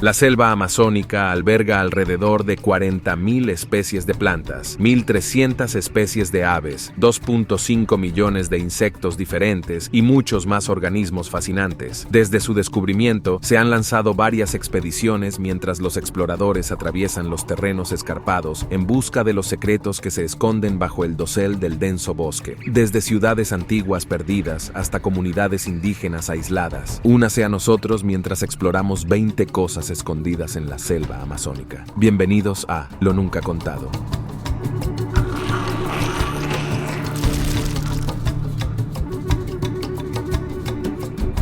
La selva amazónica alberga alrededor de 40.000 especies de plantas, 1.300 especies de aves, 2.5 millones de insectos diferentes y muchos más organismos fascinantes. Desde su descubrimiento, se han lanzado varias expediciones mientras los exploradores atraviesan los terrenos escarpados en busca de los secretos que se esconden bajo el dosel del denso bosque. Desde ciudades antiguas perdidas hasta comunidades indígenas aisladas, únase a nosotros mientras exploramos 20 cosas escondidas en la selva amazónica. Bienvenidos a Lo Nunca Contado.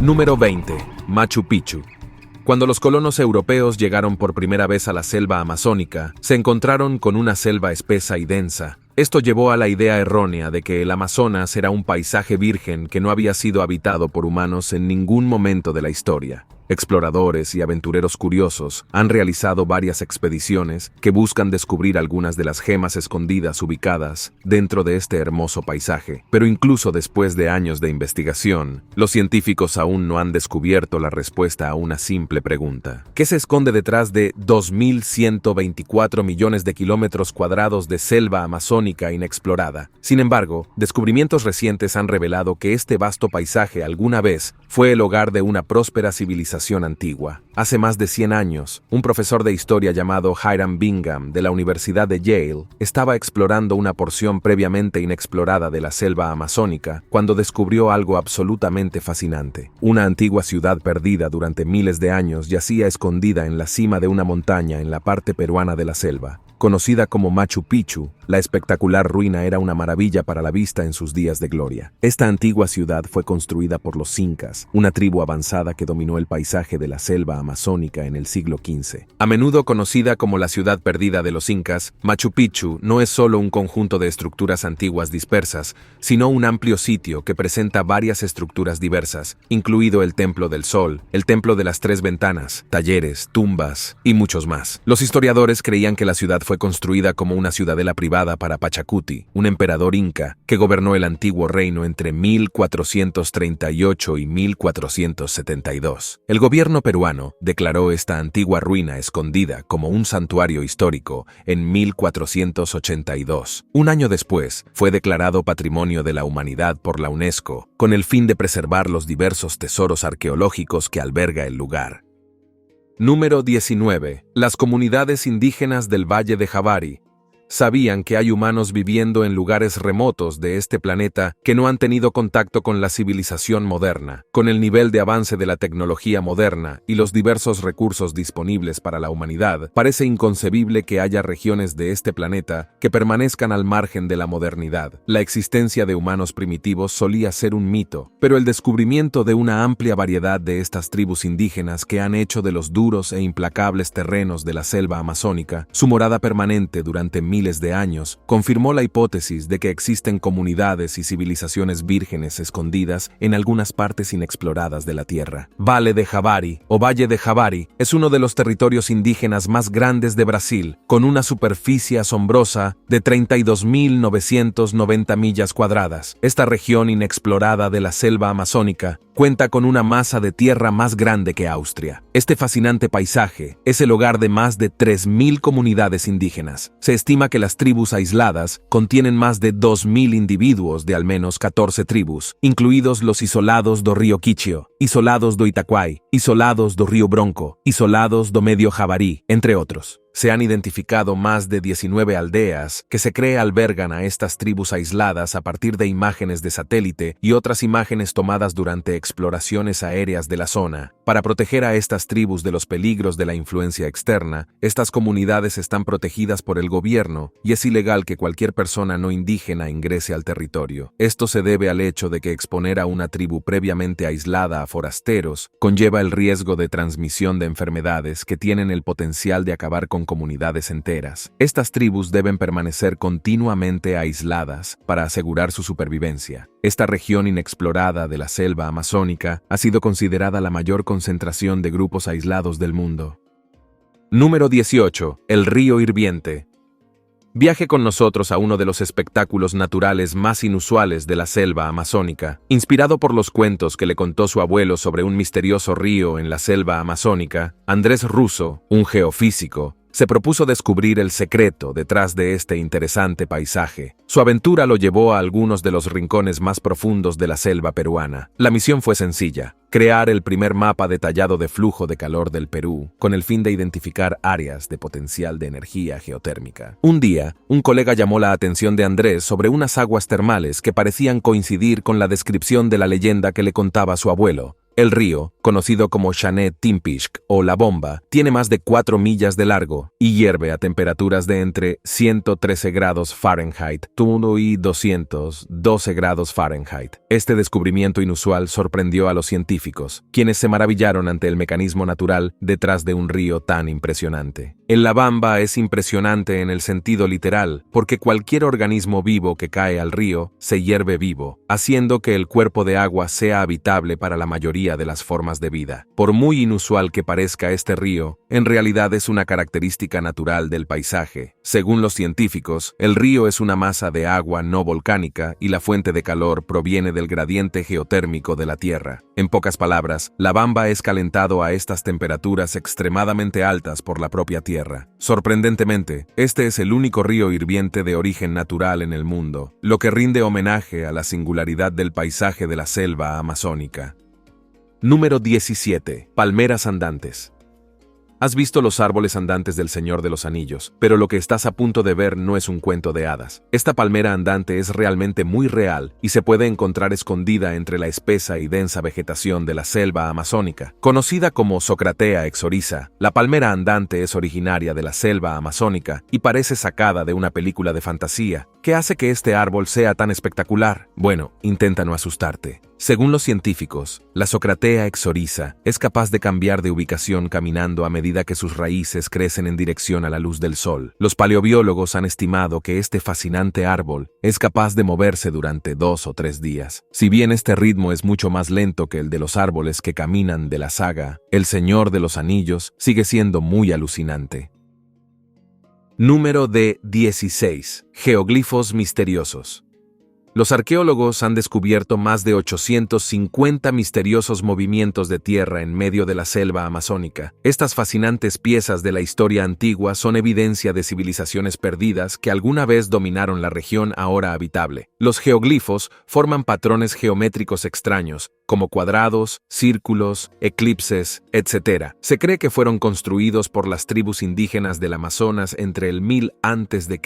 Número 20. Machu Picchu. Cuando los colonos europeos llegaron por primera vez a la selva amazónica, se encontraron con una selva espesa y densa. Esto llevó a la idea errónea de que el Amazonas era un paisaje virgen que no había sido habitado por humanos en ningún momento de la historia. Exploradores y aventureros curiosos han realizado varias expediciones que buscan descubrir algunas de las gemas escondidas ubicadas dentro de este hermoso paisaje. Pero incluso después de años de investigación, los científicos aún no han descubierto la respuesta a una simple pregunta. ¿Qué se esconde detrás de 2.124 millones de kilómetros cuadrados de selva amazónica inexplorada? Sin embargo, descubrimientos recientes han revelado que este vasto paisaje alguna vez fue el hogar de una próspera civilización antigua. Hace más de 100 años, un profesor de historia llamado Hiram Bingham de la Universidad de Yale estaba explorando una porción previamente inexplorada de la selva amazónica cuando descubrió algo absolutamente fascinante. Una antigua ciudad perdida durante miles de años yacía escondida en la cima de una montaña en la parte peruana de la selva. Conocida como Machu Picchu, la espectacular ruina era una maravilla para la vista en sus días de gloria. Esta antigua ciudad fue construida por los incas, una tribu avanzada que dominó el paisaje de la selva amazónica en el siglo XV. A menudo conocida como la ciudad perdida de los incas, Machu Picchu no es solo un conjunto de estructuras antiguas dispersas, sino un amplio sitio que presenta varias estructuras diversas, incluido el Templo del Sol, el Templo de las Tres Ventanas, talleres, tumbas y muchos más. Los historiadores creían que la ciudad fue construida como una ciudadela privada para Pachacuti, un emperador inca que gobernó el antiguo reino entre 1438 y 1472. El gobierno peruano declaró esta antigua ruina escondida como un santuario histórico en 1482. Un año después, fue declarado Patrimonio de la Humanidad por la UNESCO, con el fin de preservar los diversos tesoros arqueológicos que alberga el lugar. Número 19. Las comunidades indígenas del Valle de Javari sabían que hay humanos viviendo en lugares remotos de este planeta que no han tenido contacto con la civilización moderna. Con el nivel de avance de la tecnología moderna y los diversos recursos disponibles para la humanidad, parece inconcebible que haya regiones de este planeta que permanezcan al margen de la modernidad. La existencia de humanos primitivos solía ser un mito, pero el descubrimiento de una amplia variedad de estas tribus indígenas que han hecho de los duros e implacables terrenos de la selva amazónica su morada permanente durante miles de años, confirmó la hipótesis de que existen comunidades y civilizaciones vírgenes escondidas en algunas partes inexploradas de la Tierra. Valle de Javari, o Valle de Javari, es uno de los territorios indígenas más grandes de Brasil, con una superficie asombrosa de 32.990 millas cuadradas. Esta región inexplorada de la selva amazónica cuenta con una masa de tierra más grande que Austria. Este fascinante paisaje es el hogar de más de 3.000 comunidades indígenas. Se estima que las tribus aisladas contienen más de 2.000 individuos de al menos 14 tribus, incluidos los isolados do Río Quichio, isolados do Itaquai, isolados do Río Bronco, isolados do Medio Javari, entre otros. Se han identificado más de 19 aldeas que se cree albergan a estas tribus aisladas a partir de imágenes de satélite y otras imágenes tomadas durante exploraciones aéreas de la zona. Para proteger a estas tribus de los peligros de la influencia externa, estas comunidades están protegidas por el gobierno y es ilegal que cualquier persona no indígena ingrese al territorio. Esto se debe al hecho de que exponer a una tribu previamente aislada a forasteros conlleva el riesgo de transmisión de enfermedades que tienen el potencial de acabar con comunidades enteras. Estas tribus deben permanecer continuamente aisladas para asegurar su supervivencia. Esta región inexplorada de la selva amazónica ha sido considerada la mayor concentración de grupos aislados del mundo. Número 18. El río hirviente. Viaje con nosotros a uno de los espectáculos naturales más inusuales de la selva amazónica. Inspirado por los cuentos que le contó su abuelo sobre un misterioso río en la selva amazónica, Andrés Russo, un geofísico, se propuso descubrir el secreto detrás de este interesante paisaje. Su aventura lo llevó a algunos de los rincones más profundos de la selva peruana. La misión fue sencilla: crear el primer mapa detallado de flujo de calor del Perú, con el fin de identificar áreas de potencial de energía geotérmica. Un día, un colega llamó la atención de Andrés sobre unas aguas termales que parecían coincidir con la descripción de la leyenda que le contaba su abuelo. El río, conocido como Chanet Timpishk o La Bomba, tiene más de 4 millas de largo y hierve a temperaturas de entre 113 grados Fahrenheit y 212 grados Fahrenheit. Este descubrimiento inusual sorprendió a los científicos, quienes se maravillaron ante el mecanismo natural detrás de un río tan impresionante. El La Bamba es impresionante en el sentido literal, porque cualquier organismo vivo que cae al río se hierve vivo, haciendo que el cuerpo de agua sea habitable para la mayoría de las formas de vida. Por muy inusual que parezca este río, en realidad es una característica natural del paisaje. Según los científicos, el río es una masa de agua no volcánica y la fuente de calor proviene del gradiente geotérmico de la Tierra. En pocas palabras, La Bamba es calentado a estas temperaturas extremadamente altas por la propia Tierra. Sorprendentemente, este es el único río hirviente de origen natural en el mundo, lo que rinde homenaje a la singularidad del paisaje de la selva amazónica. Número 17. Palmeras andantes. Has visto los árboles andantes del Señor de los Anillos, pero lo que estás a punto de ver no es un cuento de hadas. Esta palmera andante es realmente muy real y se puede encontrar escondida entre la espesa y densa vegetación de la selva amazónica. Conocida como Socratea exorisa, la palmera andante es originaria de la selva amazónica y parece sacada de una película de fantasía. ¿Qué hace que este árbol sea tan espectacular? Bueno, intenta no asustarte. Según los científicos, la Socratea exorisa es capaz de cambiar de ubicación caminando a medida que sus raíces crecen en dirección a la luz del sol. Los paleobiólogos han estimado que este fascinante árbol es capaz de moverse durante 2 o 3 días. Si bien este ritmo es mucho más lento que el de los árboles que caminan de la saga El Señor de los Anillos, sigue siendo muy alucinante. Número 16. Geoglifos misteriosos. Los arqueólogos han descubierto más de 850 misteriosos movimientos de tierra en medio de la selva amazónica. Estas fascinantes piezas de la historia antigua son evidencia de civilizaciones perdidas que alguna vez dominaron la región ahora habitable. Los geoglifos forman patrones geométricos extraños, como cuadrados, círculos, eclipses, etc. Se cree que fueron construidos por las tribus indígenas del Amazonas entre el 1000 a.C.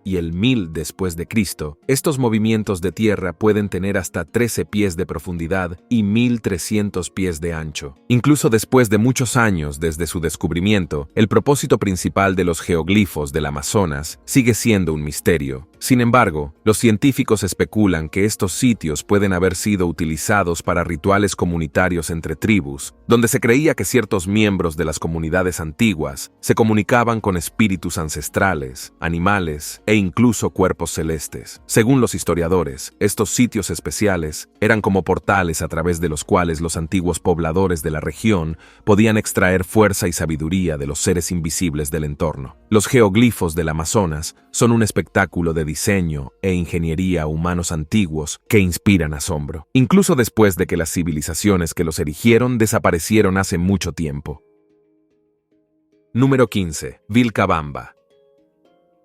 y el 1000 después de Cristo. Estos movimientos de tierra pueden tener hasta 13 pies de profundidad y 1300 pies de ancho. Incluso después de muchos años desde su descubrimiento, el propósito principal de los geoglifos del Amazonas sigue siendo un misterio. Sin embargo, los científicos especulan que estos sitios pueden haber sido utilizados para rituales comunitarios entre tribus, donde se creía que ciertos miembros de las comunidades antiguas se comunicaban con espíritus ancestrales, animales e incluso cuerpos celestes. Según los historiadores, estos sitios especiales eran como portales a través de los cuales los antiguos pobladores de la región podían extraer fuerza y sabiduría de los seres invisibles del entorno. Los geoglifos del Amazonas son un espectáculo de diseño e ingeniería humanos antiguos que inspiran asombro, incluso después de que las civilizaciones que los erigieron desaparecieron hace mucho tiempo. Número 15. Vilcabamba.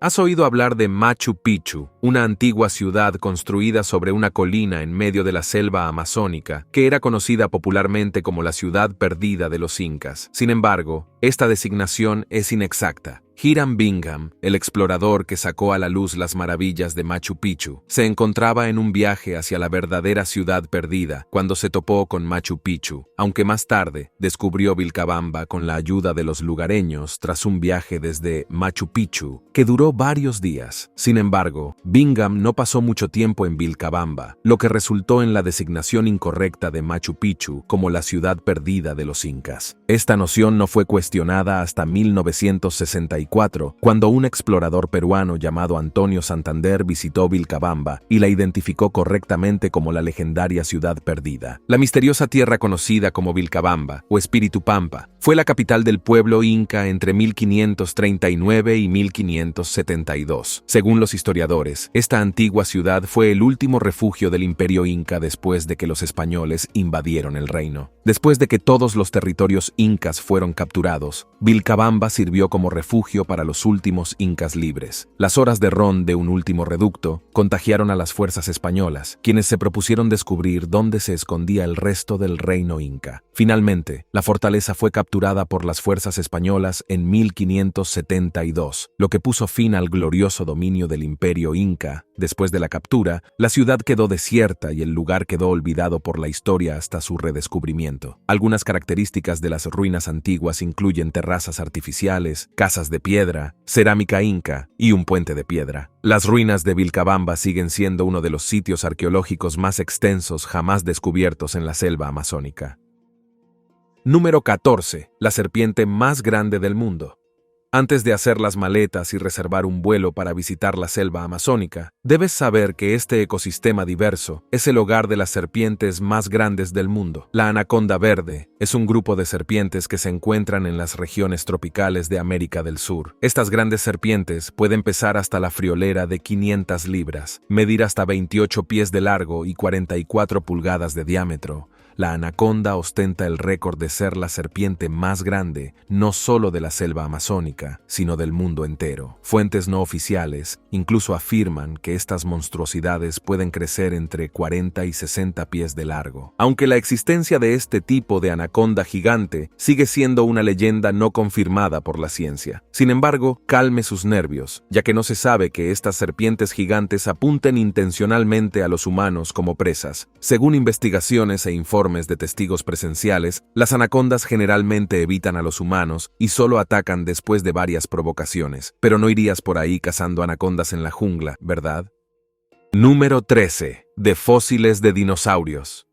¿Has oído hablar de Machu Picchu, una antigua ciudad construida sobre una colina en medio de la selva amazónica, que era conocida popularmente como la ciudad perdida de los incas? Sin embargo, esta designación es inexacta. Hiram Bingham, el explorador que sacó a la luz las maravillas de Machu Picchu, se encontraba en un viaje hacia la verdadera ciudad perdida cuando se topó con Machu Picchu, aunque más tarde descubrió Vilcabamba con la ayuda de los lugareños tras un viaje desde Machu Picchu que duró varios días. Sin embargo, Bingham no pasó mucho tiempo en Vilcabamba, lo que resultó en la designación incorrecta de Machu Picchu como la ciudad perdida de los incas. Esta noción no fue cuestionada hasta 1964, 1994, cuando un explorador peruano llamado Antonio Santander visitó Vilcabamba y la identificó correctamente como la legendaria ciudad perdida. La misteriosa tierra conocida como Vilcabamba, o Espíritu Pampa, fue la capital del pueblo inca entre 1539 y 1572. Según los historiadores, esta antigua ciudad fue el último refugio del imperio inca después de que los españoles invadieron el reino. Después de que todos los territorios incas fueron capturados, Vilcabamba sirvió como refugio para los últimos incas libres. Las horas de ron de un último reducto contagiaron a las fuerzas españolas, quienes se propusieron descubrir dónde se escondía el resto del reino inca. Finalmente, la fortaleza fue capturada por las fuerzas españolas en 1572, lo que puso fin al glorioso dominio del imperio inca. Después de la captura, la ciudad quedó desierta y el lugar quedó olvidado por la historia hasta su redescubrimiento. Algunas características de las ruinas antiguas incluyen terrazas artificiales, casas de piedra, cerámica inca y un puente de piedra. Las ruinas de Vilcabamba siguen siendo uno de los sitios arqueológicos más extensos jamás descubiertos en la selva amazónica. Número 14. La serpiente más grande del mundo. Antes de hacer las maletas y reservar un vuelo para visitar la selva amazónica, debes saber que este ecosistema diverso es el hogar de las serpientes más grandes del mundo. La anaconda verde es un grupo de serpientes que se encuentran en las regiones tropicales de América del Sur. Estas grandes serpientes pueden pesar hasta la friolera de 500 libras, medir hasta 28 pies de largo y 44 pulgadas de diámetro. La anaconda ostenta el récord de ser la serpiente más grande, no solo de la selva amazónica, sino del mundo entero. Fuentes no oficiales incluso afirman que estas monstruosidades pueden crecer entre 40 y 60 pies de largo. Aunque la existencia de este tipo de anaconda gigante sigue siendo una leyenda no confirmada por la ciencia. Sin embargo, calme sus nervios, ya que no se sabe que estas serpientes gigantes apunten intencionalmente a los humanos como presas. Según investigaciones e informes de testigos presenciales, las anacondas generalmente evitan a los humanos y solo atacan después de varias provocaciones. Pero no irías por ahí cazando anacondas en la jungla, ¿verdad? Número 13. De fósiles de dinosaurios.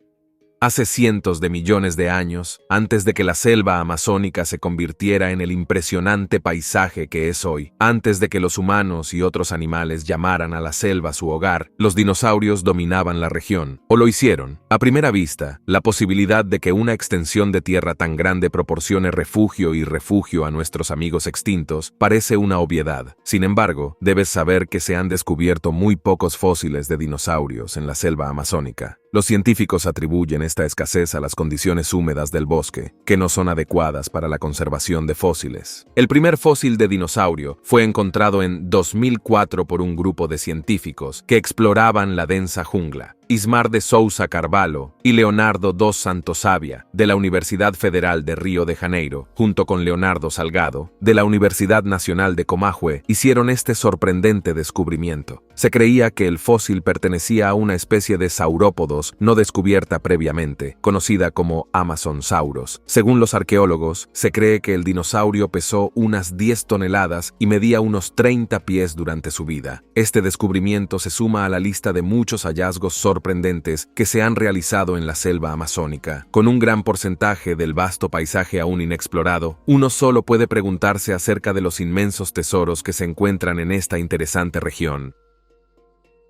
Hace cientos de millones de años, antes de que la selva amazónica se convirtiera en el impresionante paisaje que es hoy, antes de que los humanos y otros animales llamaran a la selva su hogar, los dinosaurios dominaban la región, o lo hicieron. A primera vista, la posibilidad de que una extensión de tierra tan grande proporcione refugio y refugio a nuestros amigos extintos parece una obviedad. Sin embargo, debes saber que se han descubierto muy pocos fósiles de dinosaurios en la selva amazónica. Los científicos atribuyen esta escasez a las condiciones húmedas del bosque, que no son adecuadas para la conservación de fósiles. El primer fósil de dinosaurio fue encontrado en 2004 por un grupo de científicos que exploraban la densa jungla. Ismar de Souza Carvalho y Leonardo dos Santosavia, de la Universidad Federal de Río de Janeiro, junto con Leonardo Salgado, de la Universidad Nacional de Comahue, hicieron este sorprendente descubrimiento. Se creía que el fósil pertenecía a una especie de saurópodos no descubierta previamente, conocida como Amazonsaurus. Según los arqueólogos, se cree que el dinosaurio pesó unas 10 toneladas y medía unos 30 pies durante su vida. Este descubrimiento se suma a la lista de muchos hallazgos sorprendentes que se han realizado en la selva amazónica. Con un gran porcentaje del vasto paisaje aún inexplorado, uno solo puede preguntarse acerca de los inmensos tesoros que se encuentran en esta interesante región.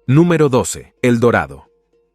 Número 12. El Dorado.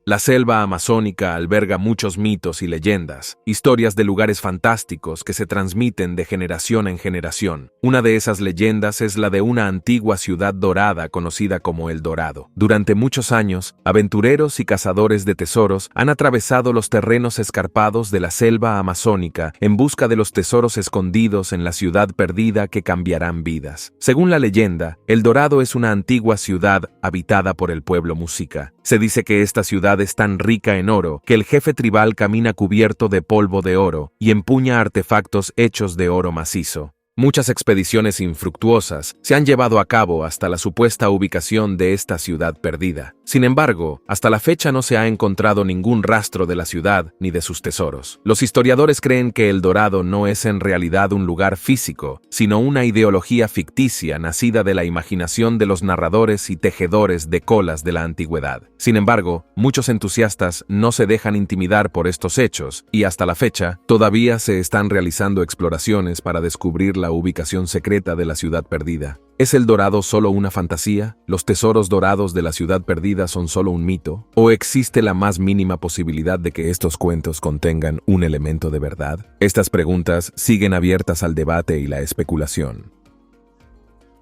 La selva amazónica alberga muchos mitos y leyendas, historias de lugares fantásticos que se transmiten de generación en generación. Una de esas leyendas es la de una antigua ciudad dorada conocida como El Dorado. Durante muchos años, aventureros y cazadores de tesoros han atravesado los terrenos escarpados de la selva amazónica en busca de los tesoros escondidos en la ciudad perdida que cambiarán vidas. Según la leyenda, El Dorado es una antigua ciudad habitada por el pueblo Muisca. Se dice que esta ciudad es tan rica en oro que el jefe tribal camina cubierto de polvo de oro y empuña artefactos hechos de oro macizo. Muchas expediciones infructuosas se han llevado a cabo hasta la supuesta ubicación de esta ciudad perdida. Sin embargo, hasta la fecha no se ha encontrado ningún rastro de la ciudad ni de sus tesoros. Los historiadores creen que El Dorado no es en realidad un lugar físico, sino una ideología ficticia nacida de la imaginación de los narradores y tejedores de colas de la antigüedad. Sin embargo, muchos entusiastas no se dejan intimidar por estos hechos y hasta la fecha todavía se están realizando exploraciones para descubrir la ubicación secreta de la ciudad perdida. ¿Es el dorado solo una fantasía? ¿Los tesoros dorados de la ciudad perdida son solo un mito? ¿O existe la más mínima posibilidad de que estos cuentos contengan un elemento de verdad? Estas preguntas siguen abiertas al debate y la especulación.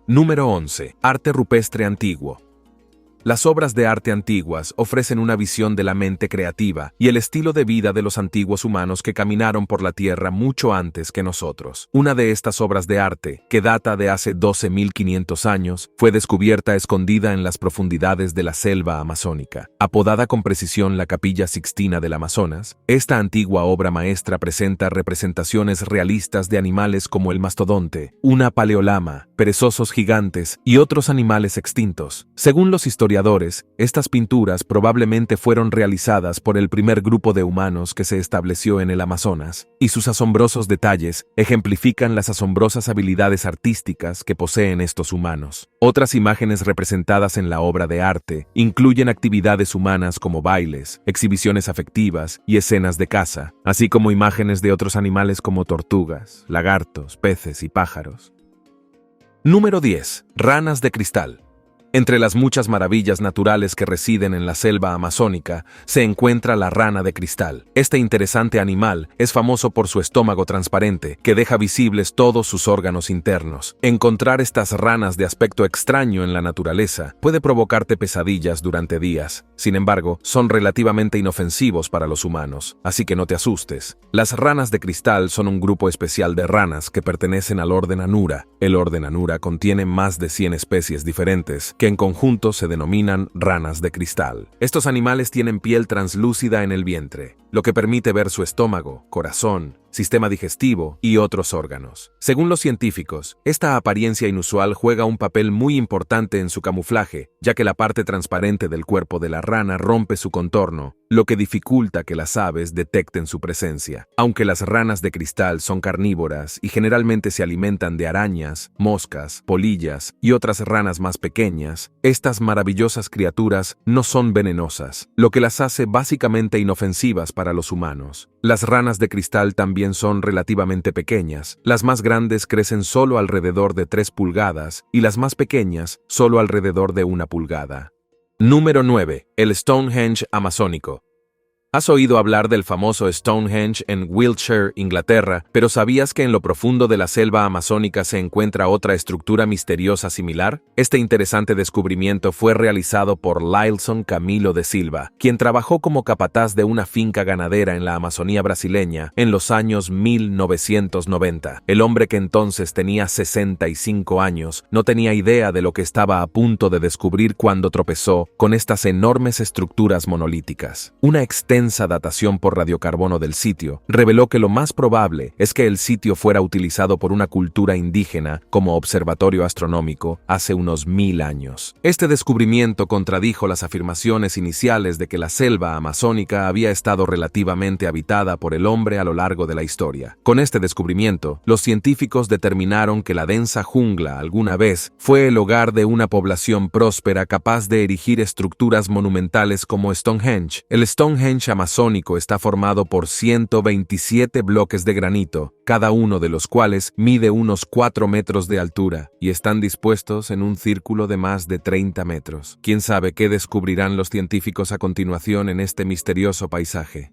Número 11. Arte rupestre antiguo. Las obras de arte antiguas ofrecen una visión de la mente creativa y el estilo de vida de los antiguos humanos que caminaron por la Tierra mucho antes que nosotros. Una de estas obras de arte, que data de hace 12.500 años, fue descubierta escondida en las profundidades de la selva amazónica. Apodada con precisión la Capilla Sixtina del Amazonas, esta antigua obra maestra presenta representaciones realistas de animales como el mastodonte, una paleolama, perezosos gigantes y otros animales extintos. Según los historiadores, estas pinturas probablemente fueron realizadas por el primer grupo de humanos que se estableció en el Amazonas, y sus asombrosos detalles ejemplifican las asombrosas habilidades artísticas que poseen estos humanos. Otras imágenes representadas en la obra de arte incluyen actividades humanas como bailes, exhibiciones afectivas y escenas de caza, así como imágenes de otros animales como tortugas, lagartos, peces y pájaros. Número 10. Ranas de cristal. Entre las muchas maravillas naturales que residen en la selva amazónica, se encuentra la rana de cristal. Este interesante animal es famoso por su estómago transparente, que deja visibles todos sus órganos internos. Encontrar estas ranas de aspecto extraño en la naturaleza puede provocarte pesadillas durante días. Sin embargo, son relativamente inofensivos para los humanos, así que no te asustes. Las ranas de cristal son un grupo especial de ranas que pertenecen al orden Anura. El orden Anura contiene más de 100 especies diferentes, que en conjunto se denominan ranas de cristal. Estos animales tienen piel translúcida en el vientre, lo que permite ver su estómago, corazón, sistema digestivo y otros órganos. Según los científicos, esta apariencia inusual juega un papel muy importante en su camuflaje, ya que la parte transparente del cuerpo de la rana rompe su contorno, lo que dificulta que las aves detecten su presencia. Aunque las ranas de cristal son carnívoras y generalmente se alimentan de arañas, moscas, polillas y otras ranas más pequeñas, estas maravillosas criaturas no son venenosas, lo que las hace básicamente inofensivas para los humanos. Las ranas de cristal también son relativamente pequeñas. Las más grandes crecen solo alrededor de 3 pulgadas y las más pequeñas solo alrededor de 1 pulgada. Número 9. El Stonehenge amazónico. ¿Has oído hablar del famoso Stonehenge en Wiltshire, Inglaterra, pero sabías que en lo profundo de la selva amazónica se encuentra otra estructura misteriosa similar? Este interesante descubrimiento fue realizado por Lilson Camilo de Silva, quien trabajó como capataz de una finca ganadera en la Amazonía brasileña en los años 1990. El hombre, que entonces tenía 65 años, no tenía idea de lo que estaba a punto de descubrir cuando tropezó con estas enormes estructuras monolíticas. Una extensa datación por radiocarbono del sitio reveló que lo más probable es que el sitio fuera utilizado por una cultura indígena como observatorio astronómico hace unos 1000 años. Este descubrimiento contradijo las afirmaciones iniciales de que la selva amazónica había estado relativamente habitada por el hombre a lo largo de la historia. Con este descubrimiento, los científicos determinaron que la densa jungla alguna vez fue el hogar de una población próspera capaz de erigir estructuras monumentales como Stonehenge. El Stonehenge amazónico está formado por 127 bloques de granito, cada uno de los cuales mide unos 4 metros de altura y están dispuestos en un círculo de más de 30 metros. ¿Quién sabe qué descubrirán los científicos a continuación en este misterioso paisaje?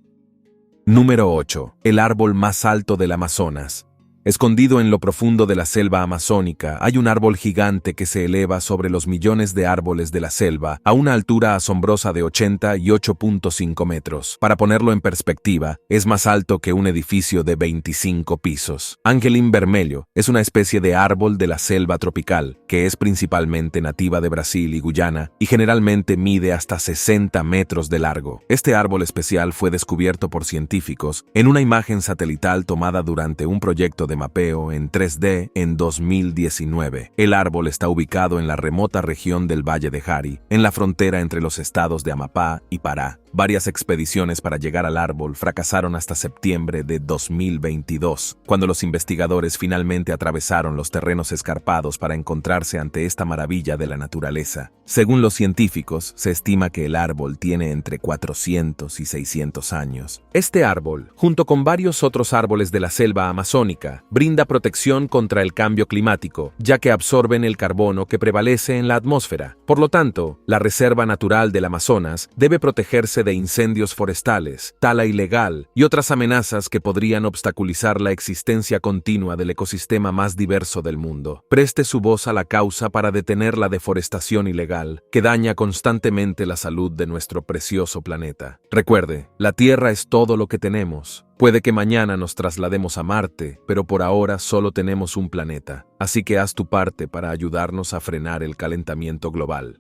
Número 8. El árbol más alto del Amazonas. Escondido en lo profundo de la selva amazónica, hay un árbol gigante que se eleva sobre los millones de árboles de la selva a una altura asombrosa de 88.5 metros. Para ponerlo en perspectiva, es más alto que un edificio de 25 pisos. Angelim vermelho es una especie de árbol de la selva tropical, que es principalmente nativa de Brasil y Guyana y generalmente mide hasta 60 metros de largo. Este árbol especial fue descubierto por científicos en una imagen satelital tomada durante un proyecto de mapeo en 3D en 2019. El árbol está ubicado en la remota región del Valle de Jari, en la frontera entre los estados de Amapá y Pará. Varias expediciones para llegar al árbol fracasaron hasta septiembre de 2022, cuando los investigadores finalmente atravesaron los terrenos escarpados para encontrarse ante esta maravilla de la naturaleza. Según los científicos, se estima que el árbol tiene entre 400 y 600 años. Este árbol, junto con varios otros árboles de la selva amazónica, brinda protección contra el cambio climático, ya que absorben el carbono que prevalece en la atmósfera. Por lo tanto, la Reserva Natural del Amazonas debe protegerse de incendios forestales, tala ilegal y otras amenazas que podrían obstaculizar la existencia continua del ecosistema más diverso del mundo. Preste su voz a la causa para detener la deforestación ilegal, que daña constantemente la salud de nuestro precioso planeta. Recuerde, la Tierra es todo lo que tenemos. Puede que mañana nos traslademos a Marte, pero por ahora solo tenemos un planeta, así que haz tu parte para ayudarnos a frenar el calentamiento global.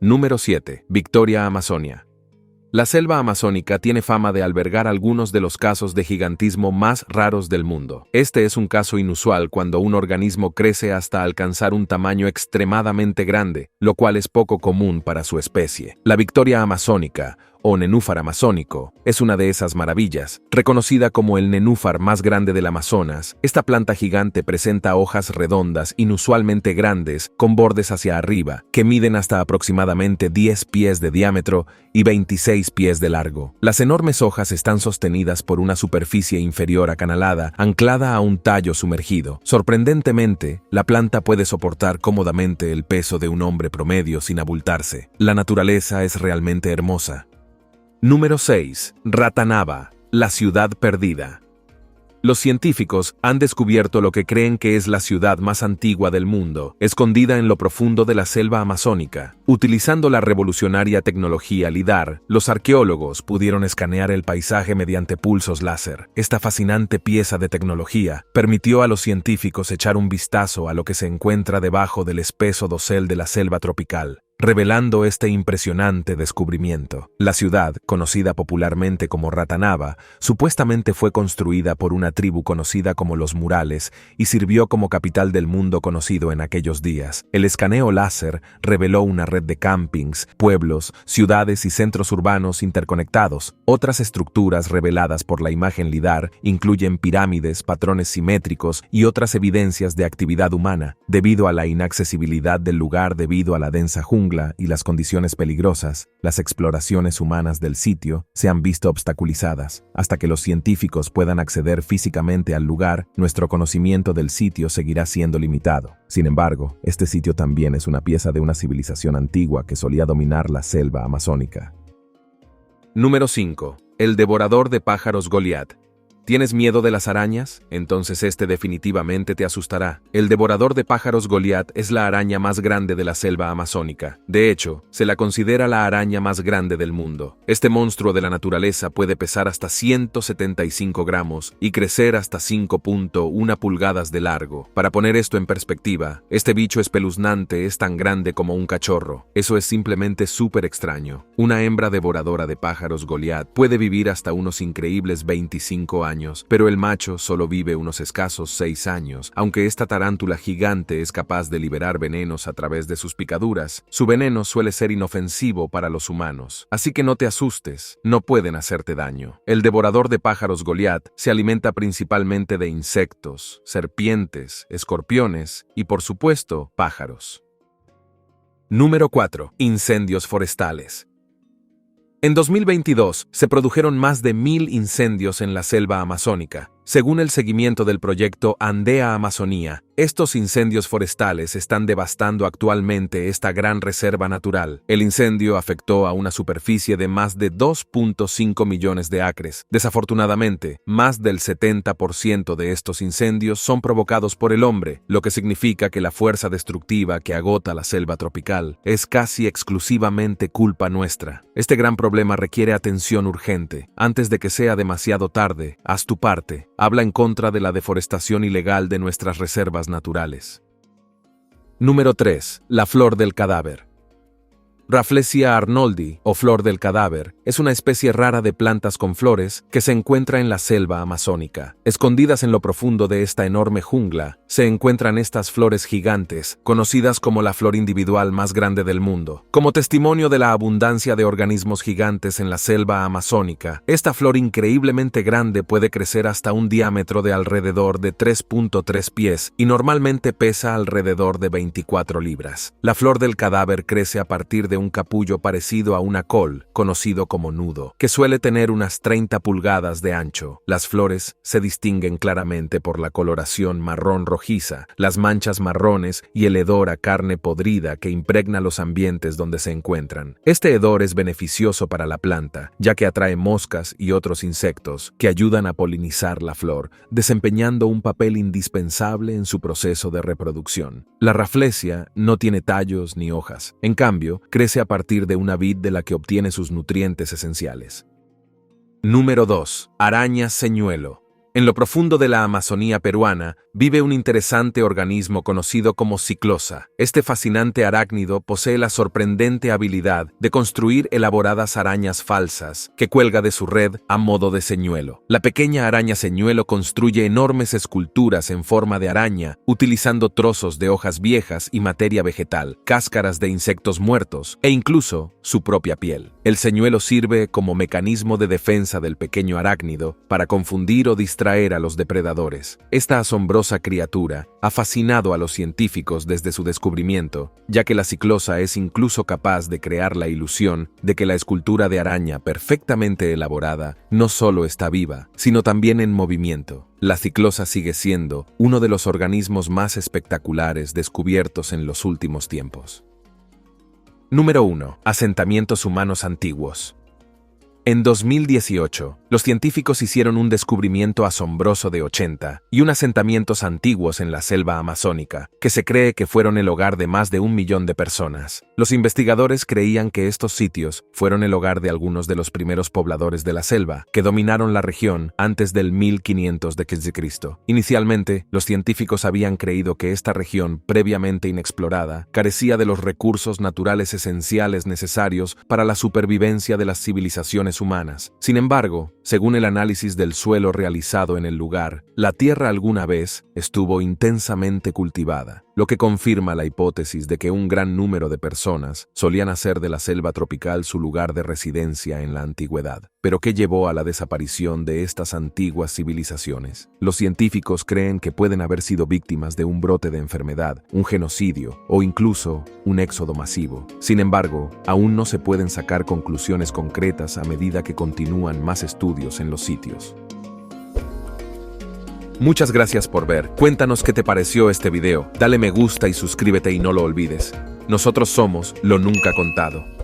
Número 7. Victoria Amazonia. La selva amazónica tiene fama de albergar algunos de los casos de gigantismo más raros del mundo. Este es un caso inusual cuando un organismo crece hasta alcanzar un tamaño extremadamente grande, lo cual es poco común para su especie. La Victoria amazónica, o nenúfar amazónico, es una de esas maravillas. Reconocida como el nenúfar más grande del Amazonas, esta planta gigante presenta hojas redondas inusualmente grandes con bordes hacia arriba, que miden hasta aproximadamente 10 pies de diámetro y 26 pies de largo. Las enormes hojas están sostenidas por una superficie inferior acanalada, anclada a un tallo sumergido. Sorprendentemente, la planta puede soportar cómodamente el peso de un hombre promedio sin abultarse. La naturaleza es realmente hermosa. Número 6. Ratanaba, la ciudad perdida. Los científicos han descubierto lo que creen que es la ciudad más antigua del mundo, escondida en lo profundo de la selva amazónica. Utilizando la revolucionaria tecnología LIDAR, los arqueólogos pudieron escanear el paisaje mediante pulsos láser. Esta fascinante pieza de tecnología permitió a los científicos echar un vistazo a lo que se encuentra debajo del espeso dosel de la selva tropical, revelando este impresionante descubrimiento. La ciudad, conocida popularmente como Ratanaba, supuestamente fue construida por una tribu conocida como los Murales y sirvió como capital del mundo conocido en aquellos días. El escaneo láser reveló una red de campings, pueblos, ciudades y centros urbanos interconectados. Otras estructuras reveladas por la imagen LIDAR incluyen pirámides, patrones simétricos y otras evidencias de actividad humana. Debido a la inaccesibilidad del lugar debido a la densa jungla y las condiciones peligrosas, las exploraciones humanas del sitio se han visto obstaculizadas. Hasta que los científicos puedan acceder físicamente al lugar, nuestro conocimiento del sitio seguirá siendo limitado. Sin embargo, este sitio también es una pieza de una civilización antigua que solía dominar la selva amazónica. Número 5. El devorador de pájaros Goliat. ¿Tienes miedo de las arañas? Entonces este definitivamente te asustará. El devorador de pájaros Goliat es la araña más grande de la selva amazónica. De hecho, se la considera la araña más grande del mundo. Este monstruo de la naturaleza puede pesar hasta 175 gramos y crecer hasta 5.1 pulgadas de largo. Para poner esto en perspectiva, este bicho espeluznante es tan grande como un cachorro. Eso es simplemente súper extraño. Una hembra devoradora de pájaros Goliat puede vivir hasta unos increíbles 25 años, pero el macho solo vive unos escasos 6 años. Aunque esta tarántula gigante es capaz de liberar venenos a través de sus picaduras, su veneno suele ser inofensivo para los humanos. Así que no te asustes, no pueden hacerte daño. El devorador de pájaros Goliat se alimenta principalmente de insectos, serpientes, escorpiones y, por supuesto, pájaros. Número 4. Incendios forestales. En 2022, se produjeron más de 1000 incendios en la selva amazónica. Según el seguimiento del proyecto Andea Amazonía, estos incendios forestales están devastando actualmente esta gran reserva natural. El incendio afectó a una superficie de más de 2.5 millones de acres. Desafortunadamente, más del 70% de estos incendios son provocados por el hombre, lo que significa que la fuerza destructiva que agota la selva tropical es casi exclusivamente culpa nuestra. Este gran problema requiere atención urgente. Antes de que sea demasiado tarde, haz tu parte. Habla en contra de la deforestación ilegal de nuestras reservas naturales. Número 3. La flor del cadáver. Rafflesia arnoldi, o flor del cadáver, es una especie rara de plantas con flores que se encuentra en la selva amazónica. Escondidas en lo profundo de esta enorme jungla, se encuentran estas flores gigantes, conocidas como la flor individual más grande del mundo. Como testimonio de la abundancia de organismos gigantes en la selva amazónica, esta flor increíblemente grande puede crecer hasta un diámetro de alrededor de 3.3 pies y normalmente pesa alrededor de 24 libras. La flor del cadáver crece a partir de un capullo parecido a una col, conocido como nudo, que suele tener unas 30 pulgadas de ancho. Las flores se distinguen claramente por la coloración marrón rojiza, las manchas marrones y el hedor a carne podrida que impregna los ambientes donde se encuentran. Este hedor es beneficioso para la planta, ya que atrae moscas y otros insectos que ayudan a polinizar la flor, desempeñando un papel indispensable en su proceso de reproducción. La Rafflesia no tiene tallos ni hojas. En cambio, crece a partir de una vid de la que obtiene sus nutrientes esenciales. Número 2. Araña señuelo. En lo profundo de la Amazonía peruana vive un interesante organismo conocido como ciclosa. Este fascinante arácnido posee la sorprendente habilidad de construir elaboradas arañas falsas que cuelga de su red a modo de señuelo. La pequeña araña señuelo construye enormes esculturas en forma de araña utilizando trozos de hojas viejas y materia vegetal, cáscaras de insectos muertos e incluso su propia piel. El señuelo sirve como mecanismo de defensa del pequeño arácnido para confundir o distraer a los depredadores. Esta asombrosa criatura ha fascinado a los científicos desde su descubrimiento, ya que la ciclosa es incluso capaz de crear la ilusión de que la escultura de araña perfectamente elaborada no solo está viva, sino también en movimiento. La ciclosa sigue siendo uno de los organismos más espectaculares descubiertos en los últimos tiempos. Número 1. Asentamientos humanos antiguos. En 2018, los científicos hicieron un descubrimiento asombroso de 80 y asentamientos antiguos en la selva amazónica, que se cree que fueron el hogar de más de 1 millón de personas. Los investigadores creían que estos sitios fueron el hogar de algunos de los primeros pobladores de la selva, que dominaron la región antes del 1500 d.C. Inicialmente, los científicos habían creído que esta región, previamente inexplorada, carecía de los recursos naturales esenciales necesarios para la supervivencia de las civilizaciones humanas. Sin embargo, según el análisis del suelo realizado en el lugar, la tierra alguna vez estuvo intensamente cultivada, lo que confirma la hipótesis de que un gran número de personas solían hacer de la selva tropical su lugar de residencia en la antigüedad. ¿Pero qué llevó a la desaparición de estas antiguas civilizaciones? Los científicos creen que pueden haber sido víctimas de un brote de enfermedad, un genocidio o incluso un éxodo masivo. Sin embargo, aún no se pueden sacar conclusiones concretas a medida que continúan más estudios en los sitios. Muchas gracias por ver. Cuéntanos qué te pareció este video. Dale me gusta y suscríbete y no lo olvides. Nosotros somos Lo Nunca Contado.